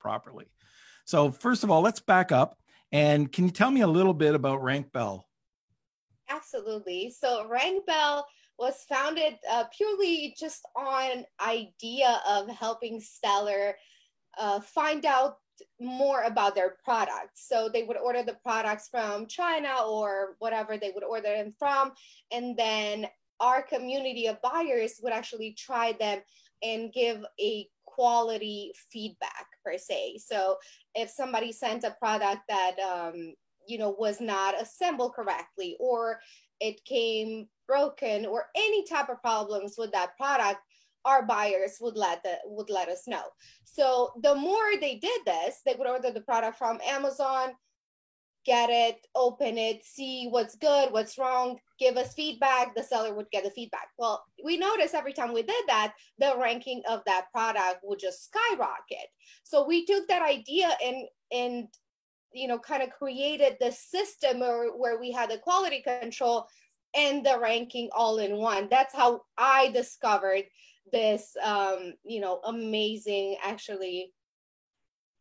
properly. So first of all, let's back up. And can you tell me a little bit about RankBell? Absolutely. So RankBell was founded purely just on idea of helping seller find out more about their products. So they would order the products from China or whatever they would order them from, and then our community of buyers would actually try them and give a quality feedback per se. So if somebody sent a product that was not assembled correctly, or it came broken, or any type of problems with that product, our buyers would let us know. So the more they did this, they would order the product from Amazon, get it, open it, see what's good, what's wrong, give us feedback. The seller would get the feedback. Well, we noticed every time we did that, the ranking of that product would just skyrocket. So we took that idea and kind of created the system where we had the quality control and the ranking all in one. That's how I discovered this amazing actually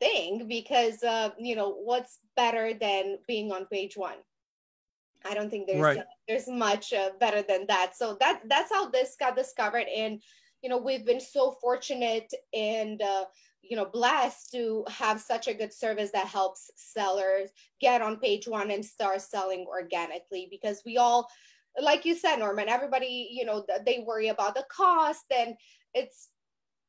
thing, because what's better than being on page one? I don't think there's much better than that. So that's how this got discovered. And we've been so fortunate and blessed to have such a good service that helps sellers get on page one and start selling organically, because we all, like you said, Norman, everybody, they worry about the cost, and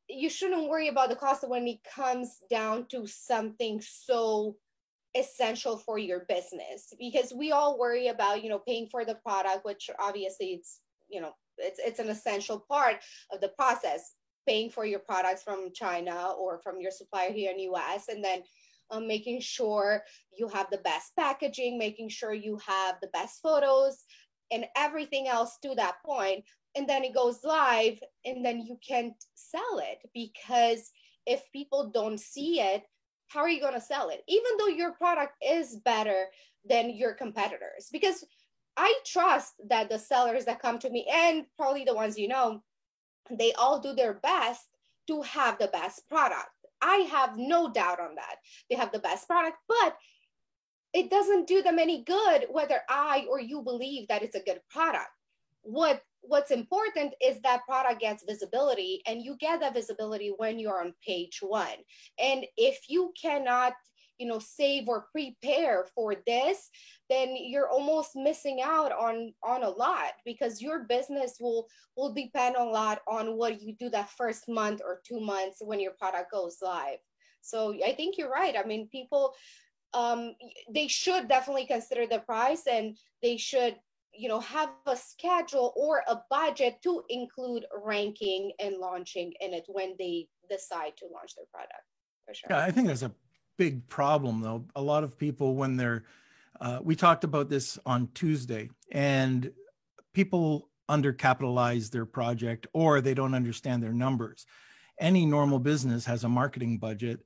you shouldn't worry about the cost when it comes down to something so essential for your business, because we all worry about, paying for the product, which obviously it's an essential part of the process, paying for your products from China or from your supplier here in US, and then making sure you have the best packaging, making sure you have the best photos and everything else to that point. And then it goes live, and then you can't sell it, because if people don't see it, how are you going to sell it? Even though your product is better than your competitors, because I trust that the sellers that come to me, and probably the ones they all do their best to have the best product. I have no doubt on that. They have the best product, but it doesn't do them any good whether I or you believe that it's a good product. What's important is that product gets visibility, and you get that visibility when you're on page one. And if you cannot save or prepare for this, then you're almost missing out on a lot, because your business will depend a lot on what you do that first month or 2 months when your product goes live. So I think you're right. I mean, people they should definitely consider the price, and they should have a schedule or a budget to include ranking and launching in it when they decide to launch their product, for sure. Yeah, I think there's a big problem though. A lot of people, when they're we talked about this on Tuesday, and people undercapitalize their project, or they don't understand their numbers. Any normal business has a marketing budget,